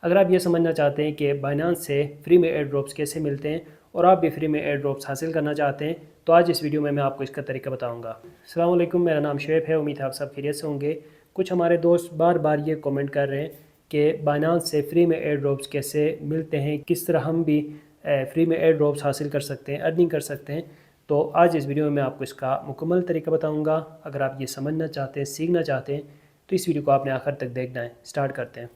اگر آپ یہ سمجھنا چاہتے ہیں کہ بائنانس سے فری میں ایئر ڈراپس کیسے ملتے ہیں اور آپ بھی فری میں ایئر ڈراپس حاصل کرنا چاہتے ہیں تو آج اس ویڈیو میں آپ کو اس کا طریقہ بتاؤں گا۔ السلام علیکم، میرا نام شعیب ہے، امید ہے آپ سب خیریت سے ہوں گے۔ کچھ ہمارے دوست بار بار یہ کومنٹ کر رہے ہیں کہ بائنانس سے فری میں ایئر ڈراپس کیسے ملتے ہیں، کس طرح ہم بھی فری میں ایئر ڈراپس حاصل کر سکتے ہیں، ارننگ کر سکتے ہیں۔ تو آج اس ویڈیو میں آپ کو اس کا مکمل طریقہ بتاؤں گا۔ اگر آپ یہ سمجھنا چاہتے ہیں، سیکھنا چاہتے ہیں تو اس ویڈیو کو آپ نے آخر تک دیکھنا ہے۔ سٹارٹ کرتے ہیں۔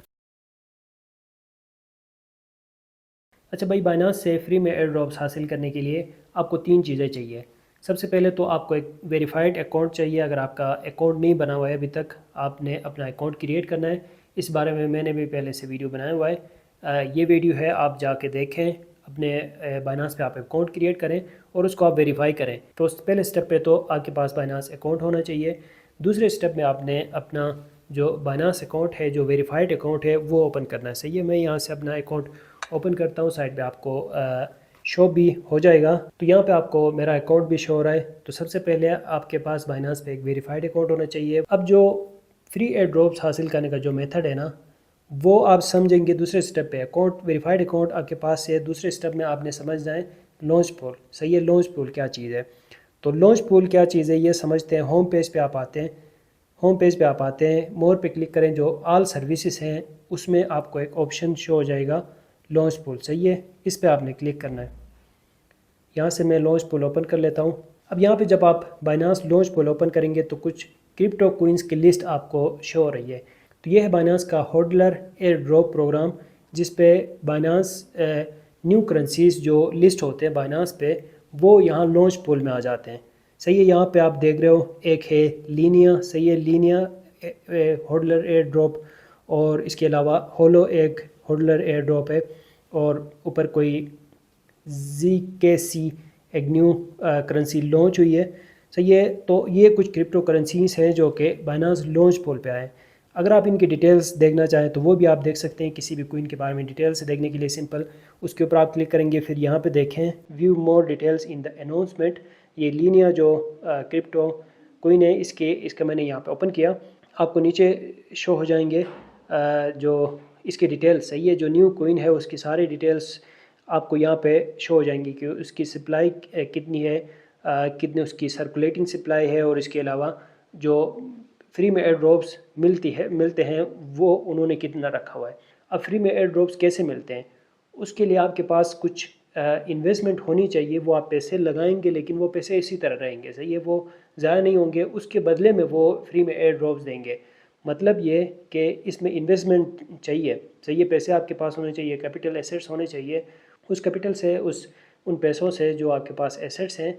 اچھا بھائی، بائنانس سے فری میں ایئر ڈراپس حاصل کرنے کے لیے آپ کو 3 چیزیں چاہیے۔ سب سے پہلے تو آپ کو ایک ویریفائڈ اکاؤنٹ چاہیے۔ اگر آپ کا اکاؤنٹ نہیں بنا ہوا ہے ابھی تک، آپ نے اپنا اکاؤنٹ کریٹ کرنا ہے۔ اس بارے میں نے بھی پہلے سے ویڈیو بنایا ہوا ہے، یہ ویڈیو ہے، آپ جا کے دیکھیں۔ اپنے بائنانس پہ آپ اکاؤنٹ کریٹ کریں اور اس کو آپ ویریفائی کریں۔ تو پہلے سٹیپ پہ تو آپ کے پاس بائنانس اکاؤنٹ ہونا چاہیے۔ دوسرے سٹیپ میں آپ نے اپنا جو بائنانس اکاؤنٹ ہے، جو ویریفائڈ اکاؤنٹ ہے، وہ اوپن کرنا ہے۔ صحیح ہے، میں یہاں سے اپنا اکاؤنٹ اوپن کرتا ہوں، سائٹ پہ آپ کو شو بھی ہو جائے گا۔ تو یہاں پہ آپ کو میرا اکاؤنٹ بھی شو ہو رہا ہے۔ تو سب سے پہلے آپ کے پاس بائنانس پہ ایک ویریفائڈ اکاؤنٹ ہونا چاہیے۔ اب جو فری ایئر ڈراپس حاصل کرنے کا جو میتھڈ ہے نا، وہ آپ سمجھیں گے دوسرے سٹیپ پہ۔ اکاؤنٹ ویریفائڈ اکاؤنٹ آپ کے پاس ہے، دوسرے سٹیپ میں آپ نے سمجھنا ہے لانچ پول۔ صحیح ہے، لانچ پول کیا چیز ہے؟ تو لانچ پول کیا چیز ہے یہ سمجھتے ہیں۔ ہوم پیج پہ آپ آتے ہیں، ہوم پیج پہ آپ آتے ہیں، مور پہ کلک کریں، جو آل سروسز ہیں اس میں آپ کو ایک آپشن شو ہو جائے گا لانچ پول۔ صحیح ہے، اس پہ آپ نے کلک کرنا ہے۔ یہاں سے میں لانچ پول اوپن کر لیتا ہوں۔ اب یہاں پہ جب آپ بائنانس لانچ پول اوپن کریں گے تو کچھ کرپٹو کوئنس کی لسٹ آپ کو شو ہو رہی ہے۔ تو یہ ہے بائنانس کا ہولڈر ایئر ڈراپ پروگرام، جس پہ بائنانس نیو کرنسیز جو لسٹ ہوتے ہیں بائنانس پہ، وہ یہاں لانچ پول میں آ جاتے ہیں۔ صحیح ہے، یہاں پہ آپ دیکھ رہے ہو ایک ہے لینیا۔ صحیح ہے، لینیا ہولڈر ایئر ڈراپ، اور اس کے علاوہ ہولو ایک ہولڈر ایئر ڈراپ ہے، اور اوپر کوئی ZKC ایک نیو کرنسی لانچ ہوئی ہے۔ صحیح ہے، تو یہ کچھ کرپٹو کرنسیز ہیں جو کہ بائنانس لانچ پول پہ آئے۔ اگر آپ ان کی ڈیٹیلز دیکھنا چاہیں تو وہ بھی آپ دیکھ سکتے ہیں۔ کسی بھی کوئن کے بارے میں ڈیٹیلز دیکھنے کے لیے سمپل اس کے اوپر آپ کلک کریں گے، پھر یہاں پہ دیکھیں view more details in the announcement. یہ لینیا جو کرپٹو کوئن ہے، اس کا میں نے یہاں پہ اوپن کیا، آپ کو نیچے شو ہو جائیں گے جو اس کے ڈیٹیلز۔ صحیح ہے، جو نیو کوئن ہے اس کی سارے ڈیٹیلز آپ کو یہاں پہ شو ہو جائیں گی کہ اس کی سپلائی کتنی ہے، کتنے اس کی سرکولیٹنگ سپلائی ہے، اور اس کے علاوہ جو فری میں ایئر ڈراپس ملتے ہیں وہ انہوں نے کتنا رکھا ہوا ہے۔ اب فری میں ایئر ڈراپس کیسے ملتے ہیں؟ اس کے لیے آپ کے پاس کچھ انویسٹمنٹ ہونی چاہیے۔ وہ آپ پیسے لگائیں گے لیکن وہ پیسے اسی طرح رہیں گے۔ صحیح ہے، وہ ضائع نہیں ہوں گے، اس کے بدلے میں وہ فری میں ایئر ڈراپس دیں گے۔ مطلب یہ کہ اس میں انویسٹمنٹ چاہیے۔ صحیح ہے، پیسے آپ کے پاس ہونے چاہیے، کیپٹل ایسیٹس ہونے چاہیے۔ اس کیپٹل سے ان پیسوں سے جو آپ کے پاس ایسیٹس ہیں،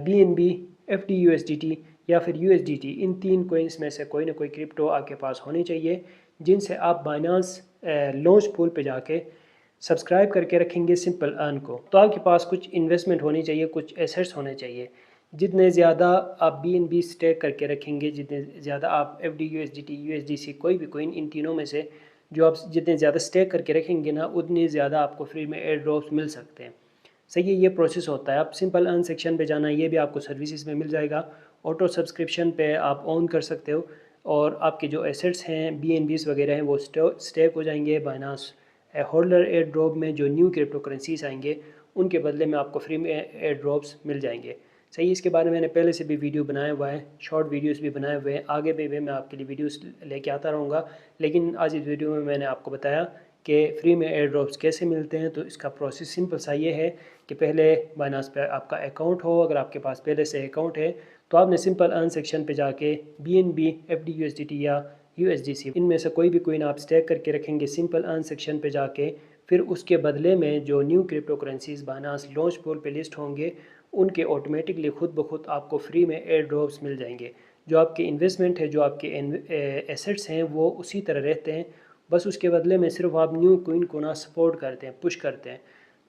BNB، FDUSDT یا پھر USDT، ان 3 کوئنس میں سے کوئی نہ کوئی کرپٹو آپ کے پاس ہونی چاہیے، جن سے آپ بائنانس لانچ پول پہ جا کے سبسکرائب کر کے رکھیں گے سمپل ارن کو۔ تو آپ کے پاس کچھ انویسٹمنٹ ہونی چاہیے، کچھ ایسیٹس ہونے چاہیے۔ جتنے زیادہ آپ BNB سٹیک کر کے رکھیں گے، جتنے زیادہ آپ FDUSDT، USDC، کوئی بھی کوئن ان تینوں میں سے جو آپ جتنے زیادہ سٹیک کر کے رکھیں گے نا، اتنی زیادہ آپ کو فری میں ایئر ڈراپس مل سکتے ہیں۔ صحیح ہے، یہ پروسیس ہوتا ہے۔ آپ سمپل ارن سیکشن پہ جانا ہے، یہ بھی آپ کو سروسز میں مل جائے گا۔ آٹو سبسکرپشن پہ آپ آن کر سکتے ہو، اور آپ کے جو ایسیٹس ہیں BNBs وغیرہ ہیں وہ سٹیک ہو جائیں گے بائنانس ہولڈر ایئر ڈراپ میں۔ جو نیو کرپٹو کرنسیز آئیں گے ان کے بدلے میں آپ کو فری میں ایئر ڈراپس مل جائیں گے۔ صحیح، اس کے بارے میں میں نے پہلے سے بھی ویڈیو بنایا ہوا ہے، شارٹ ویڈیوز بھی بنائے ہوئے ہیں، آگے بھی میں آپ کے لیے ویڈیوز لے کے آتا رہوں گا۔ لیکن آج اس ویڈیو میں نے آپ کو بتایا کہ فری میں ایئر ڈراپس کیسے ملتے ہیں۔ تو اس کا پروسیس سمپل سا یہ ہے کہ پہلے بائنانس پہ آپ کا اکاؤنٹ ہو۔ اگر آپ کے پاس پہلے سے اکاؤنٹ ہے تو آپ نے سمپل ارن سیکشن پہ جا کے BNB، FDUSDT یا USDC، ان میں سے کوئی بھی کوئن آپ سٹیک کر کے رکھیں گے سمپل ارن سیکشن پہ جا کے، پھر اس کے بدلے میں جو new crypto currencies Binance launch pool پہ لسٹ ہوں گے ان کے آٹومیٹکلی خود بخود آپ کو فری میں ایئر ڈراپس مل جائیں گے۔ جو آپ کے انویسٹمنٹ ہے، جو آپ کے ایسیٹس ہیں، وہ اسی طرح رہتے ہیں، بس اس کے بدلے میں صرف آپ نیو کوئن کو نہ سپورٹ کرتے ہیں، پش کرتے ہیں۔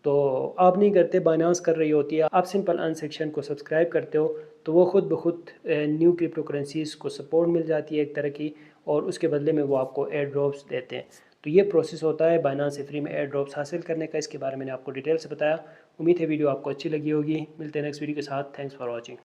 تو آپ نہیں کرتے، بائنانس کر رہی ہوتی ہے، آپ سمپل ارن سیکشن کو سبسکرائب کرتے ہو تو وہ خود بخود نیو کرپٹو کرنسیز کو سپورٹ مل جاتی ہے ایک طرح کی، اور اس کے بدلے میں وہ آپ کو ایئر ڈراپس دیتے ہیں۔ تو یہ پروسیس ہوتا ہے بائنانس سے فری میں ایئر ڈراپس حاصل کرنے کا۔ اس کے بارے میں نے آپ کو ڈیٹیل سے بتایا۔ امید ہے ویڈیو آپ کو اچھی لگی ہوگی۔ ملتے ہیں نیکسٹ ویڈیو کے ساتھ۔ Thanks for watching.